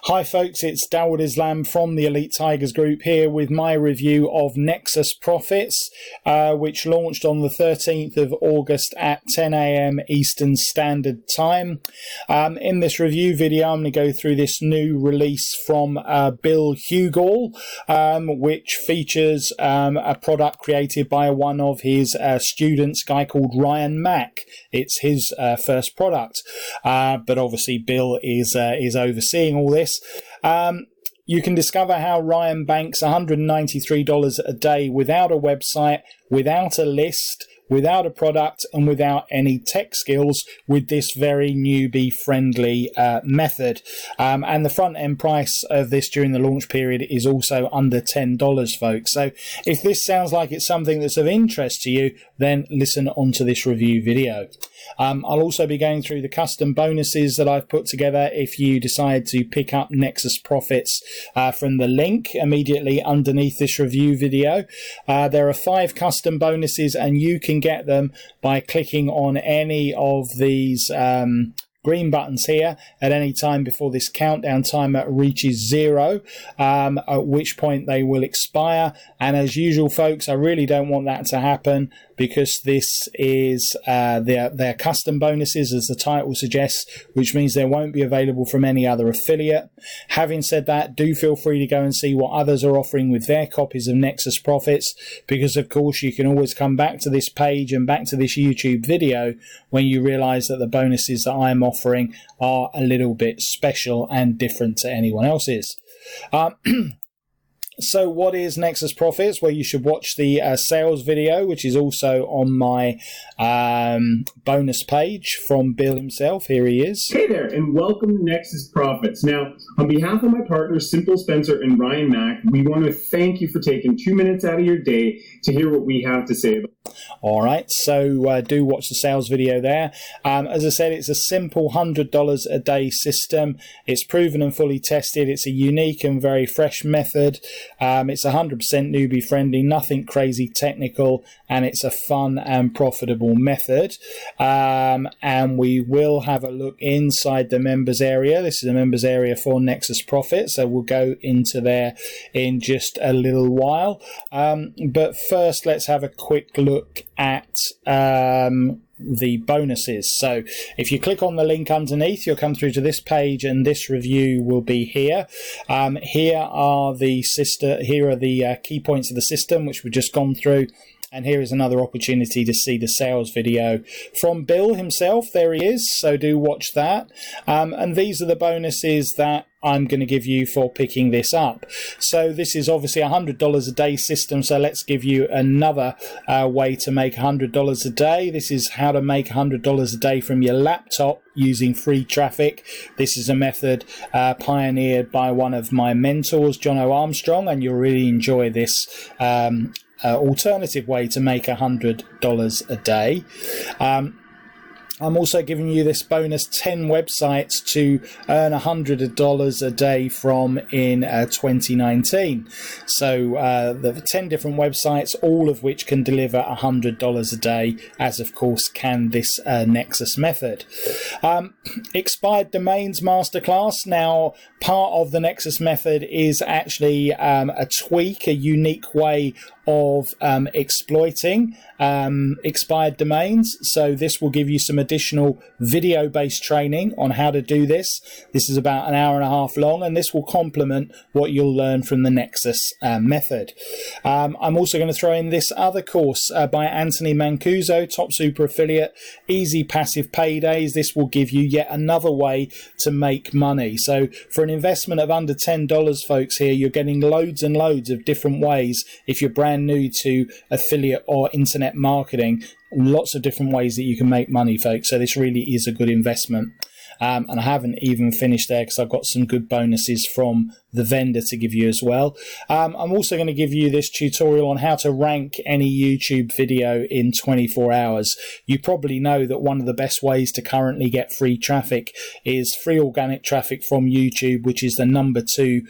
Hi folks, it's Dawud Islam from the Elite Tigers Group here with my review of Nexus Profits, which launched on the 13th of August at 10 AM Eastern Standard Time. In this review video, I'm going to go through this new release from Bill Hugall, which features a product created by one of his students, a guy called Ryan Mack. It's his first product, but obviously Bill is overseeing all this. You can discover how Ryan banks $193 a day without a website, without a list, without a product, and without any tech skills with this very newbie-friendly method. And the front-end price of this during the launch period is also under $10, folks. So if this sounds like it's something that's of interest to you, then listen on to this review video. I'll also be going through the custom bonuses that I've put together if you decide to pick up Nexus Profits from the link immediately underneath this review video. There are 5 custom bonuses, and you can get them by clicking on any of these green buttons here at any time before this countdown timer reaches 0, at which point they will expire. And as usual, folks, I really don't want that to happen, because this is their custom bonuses, as the title suggests, which means they won't be available from any other affiliate. Having said that, do feel free to go and see what others are offering with their copies of Nexus Profits, because of course you can always come back to this page and back to this YouTube video when you realize that the bonuses that I'm offering are a little bit special and different to anyone else's. So what is Nexus Profits? Well, you should watch the sales video, which is also on my bonus page from Bill himself. Here he is. Hey there, and welcome to Nexus Profits. Now, on behalf of my partners, Simple Spencer and Ryan Mack, we want to thank you for taking 2 minutes out of your day to hear what we have to say about. All right, so do watch the sales video there. As I said, it's a simple $100 a day system. It's proven and fully tested. It's a unique and very fresh method. It's 100% newbie friendly, nothing crazy technical, and it's a fun and profitable method. And we will have a look inside the members area. This is a members area for Nexus Profit, so we'll go into there in just a little while. But first, let's have a quick look at the bonuses. So if you click on the link underneath, you'll come through to this page, and this review will be here. Here are the key points of the system, which we've just gone through. And here is another opportunity to see the sales video from Bill himself. There he is, so do watch that. And these are the bonuses that I'm going to give you for picking this up. So this is obviously a $100 a day system, so let's give you another way to make $100 a day. This is how to make $100 a day from your laptop using free traffic. This is a method pioneered by one of my mentors, John O. Armstrong, and you'll really enjoy this alternative way to make $100 a day. I'm also giving you this bonus 10 websites to earn $100 a day from in 2019. So there are 10 different websites, all of which can deliver $100 a day, as of course can this Nexus method. Expired domains masterclass. Now, part of the Nexus method is actually a tweak, a unique way of exploiting expired domains. So this will give you some additional video-based training on how to do this. This is about an hour and a half long, and this will complement what you'll learn from the Nexus method. I'm also going to throw in this other course by Anthony Mancuso, top super affiliate, Easy Passive Paydays. This will give you yet another way to make money. So for an investment of under $10, folks, here you're getting loads and loads of different ways. If you're brand new to affiliate or internet marketing, lots of different ways that you can make money, folks. So this really is a good investment. And I haven't even finished there because I've got some good bonuses from the vendor to give you as well. I'm also going to give you this tutorial on how to rank any YouTube video in 24 hours. You probably know that one of the best ways to currently get free traffic is free organic traffic from YouTube, which is the #2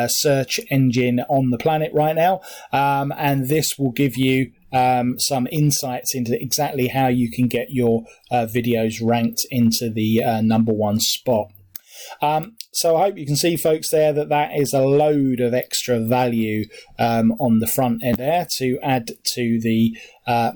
search engine on the planet right now. And this will give you some insights into exactly how you can get your videos ranked into the #1 spot. So I hope you can see, folks, there that is a load of extra value on the front end there to add to the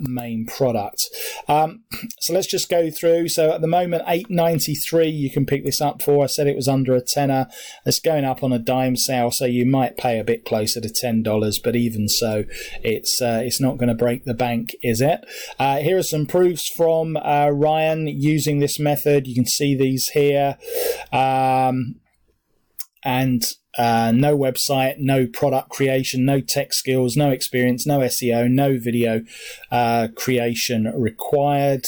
main product. So let's just go through. So at the moment, $8.93 you can pick this up for. I said it was under a tenner. It's going up on a dime sale, so you might pay a bit closer to $10, but even so, it's not going to break the bank, is it? Here are some proofs from Ryan using this method. You can see these here. And no website, no product creation, no tech skills, no experience, no SEO, no video creation required.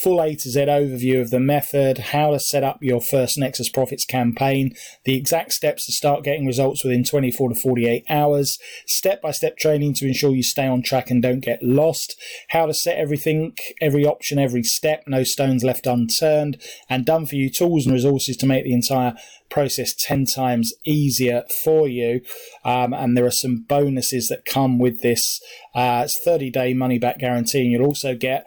Full A to Z overview of the method, how to set up your first Nexus Profits campaign, the exact steps to start getting results within 24 to 48 hours, step-by-step training to ensure you stay on track and don't get lost, how to set everything, every option, every step, no stones left unturned, and done for you tools and resources to make the entire process 10 times easier for you. And there are some bonuses that come with this. It's 30-day money-back guarantee, and you'll also get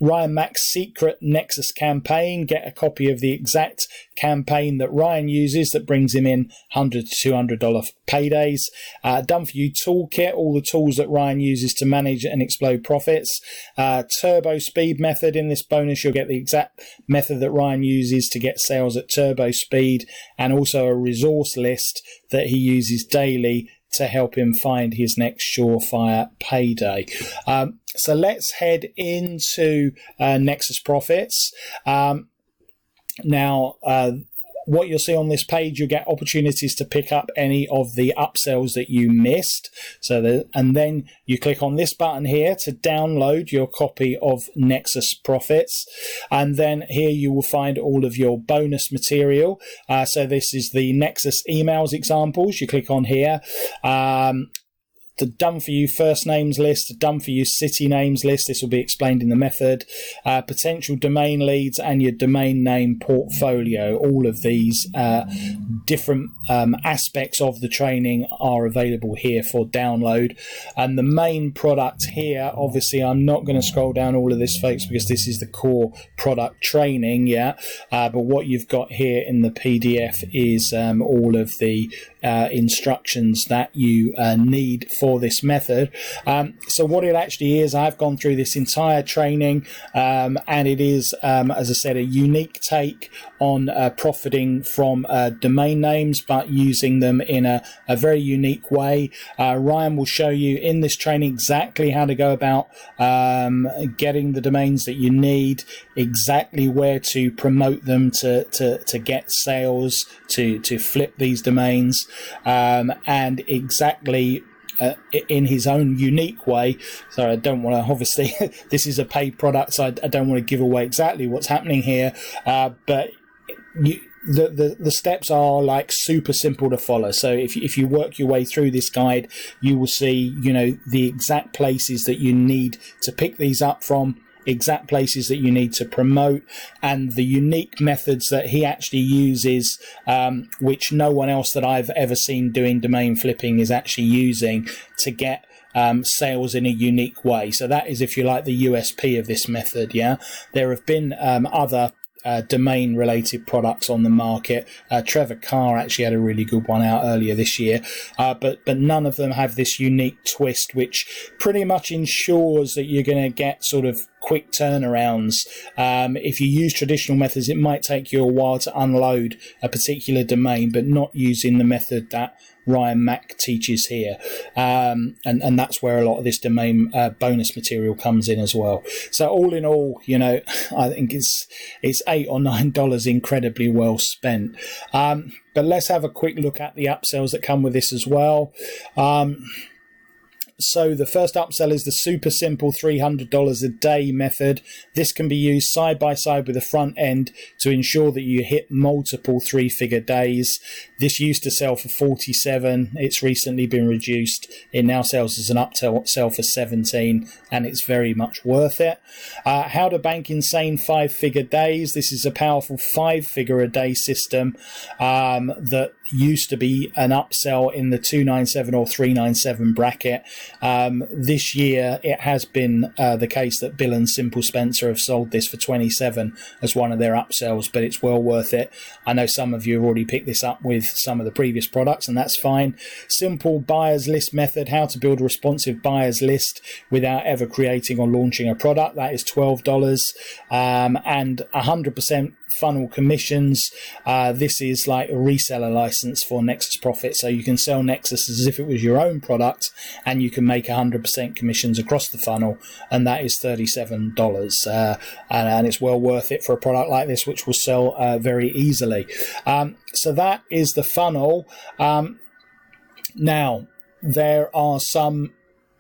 Ryan Mack's secret Nexus campaign. Get a copy of the exact campaign that Ryan uses that brings him in $100 to $200 paydays. Done for you toolkit, all the tools that Ryan uses to manage and explode profits. Turbo speed method. In this bonus, you'll get the exact method that Ryan uses to get sales at turbo speed, and also a resource list that he uses daily to help him find his next surefire payday. So let's head into Nexus Profits. Now, what you'll see on this page, you'll get opportunities to pick up any of the upsells that you missed. And then you click on this button here to download your copy of Nexus Profits. And then here you will find all of your bonus material. So this is the Nexus emails examples. You click on here. The done for you first names list, the done for you city names list. This will be explained in the method. Potential domain leads and your domain name portfolio. All of these different aspects of the training are available here for download. And the main product here, obviously, I'm not going to scroll down all of this, folks, because this is the core product training. But what you've got here in the PDF is all of the instructions that you need for this method. So what it actually is, I've gone through this entire training, and it is, as I said, a unique take on profiting from domain names, but using them in a very unique way. Ryan will show you in this training exactly how to go about getting the domains that you need, exactly where to promote them to get sales, to flip these domains, and exactly in his own unique way. So I don't want to, obviously, this is a paid product, so I don't want to give away exactly what's happening here, but the steps are like super simple to follow. So if you work your way through this guide, you will see, the exact places that you need to pick these up from, exact places that you need to promote, and the unique methods that he actually uses, which no one else that I've ever seen doing domain flipping is actually using to get sales in a unique way. So that is, if you like, the USP of this method. There have been other domain related products on the market. Trevor Carr actually had a really good one out earlier this year, but none of them have this unique twist, which pretty much ensures that you're going to get sort of quick turnarounds. If you use traditional methods, it might take you a while to unload a particular domain, but not using the method that Ryan Mack teaches here, and that's where a lot of this domain bonus material comes in as well. So all in all, I think it's $8 or $9 incredibly well spent. But let's have a quick look at the upsells that come with this as well. So the first upsell is the super simple $300 a day method. This can be used side by side with the front end to ensure that you hit multiple three-figure days. This used to sell for $47. It's recently been reduced. It now sells as an upsell for $17, and it's very much worth it. How to bank insane 5-figure days. This is a powerful 5-figure a day system that used to be an upsell in the 297 or 397 bracket. This year, it has been the case that Bill and Simple Spencer have sold this for 27 as one of their upsells, but it's well worth it. I know some of you have already picked this up with some of the previous products, and that's fine. Simple buyer's list method, how to build a responsive buyer's list without ever creating or launching a product. That is $12, and 100% funnel commissions. This is like a reseller license for Nexus Profit, so you can sell Nexus as if it was your own product, and you can make 100% commissions across the funnel, and that is $37, and it's well worth it for a product like this, which will sell very easily. So that is the funnel. Now there are some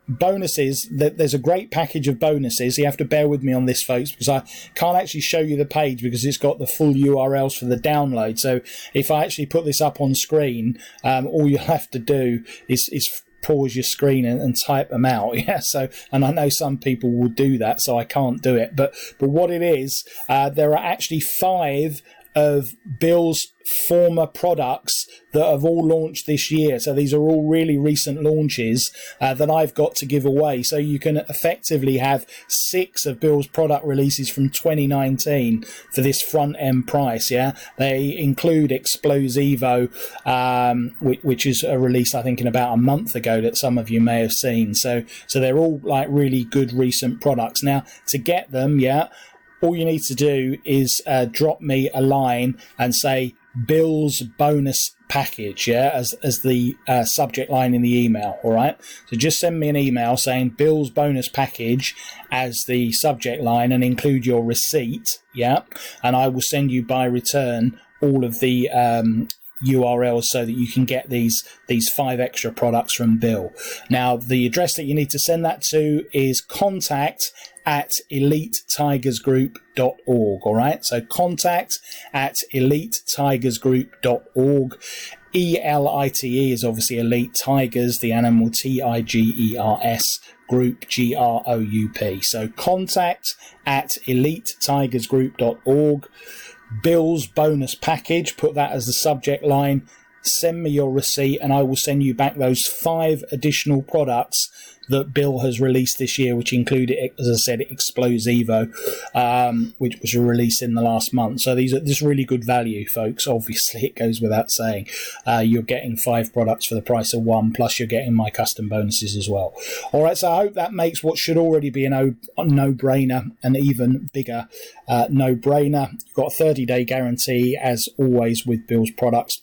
bonuses. There's a great package of bonuses. You have to bear with me on this, folks, because I can't actually show you the page because it's got the full URLs for the download. So if I actually put this up on screen, all you have to do is pause your screen and type them out. Yeah. So, and I know some people will do that, so I can't do it. But what it is, there are actually 5 of Bill's former products that have all launched this year. So these are all really recent launches that I've got to give away. So you can effectively have 6 of Bill's product releases from 2019 for this front end price. Yeah, they include Explosivo, which is a release I think in about a month ago that some of you may have seen. So they're all like really good recent products. Now to get them, yeah, all you need to do is drop me a line and say Bill's bonus package, yeah, as the subject line in the email. All right, so just send me an email saying Bill's bonus package as the subject line and include your receipt, yeah, and I will send you by return all of the URLs so that you can get these 5 extra products from Bill. Now the address that you need to send that to is contact@elitetigersgroup.org. all right, so contact@elitetigersgroup.org. ELITE is obviously Elite Tigers, the animal, TIGERS, group GROUP. So contact@elitetigersgroup.org. Bill's bonus package, put that as the subject line, send me your receipt, and I will send you back those 5 additional products that Bill has released this year, which included, as I said, Explosivo, which was released in the last month. So this is really good value, folks. Obviously, it goes without saying. You're getting 5 products for the price of 1, plus you're getting my custom bonuses as well. All right, so I hope that makes what should already be a no-brainer an even bigger no-brainer. You've got a 30-day guarantee, as always, with Bill's products.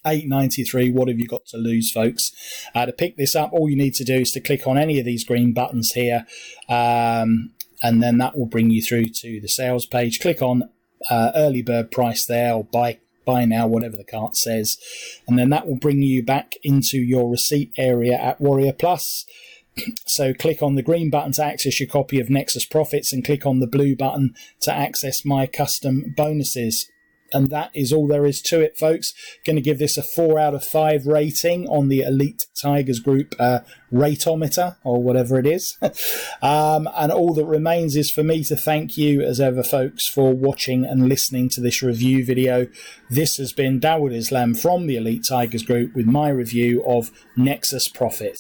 $8.93. What have you got to lose, folks? To pick this up, all you need to do is to click on any of these green buttons here, and then that will bring you through to the sales page. Click on early bird price there, or buy now, whatever the cart says, and then that will bring you back into your receipt area at Warrior Plus. So click on the green button to access your copy of Nexus Profits, and click on the blue button to access my custom bonuses. And that is all there is to it, folks. Going to give this a 4 out of 5 rating on the Elite Tigers Group rateometer, or whatever it is. And all that remains is for me to thank you, as ever, folks, for watching and listening to this review video. This has been Dawood Islam from the Elite Tigers Group with my review of Nexus Profit.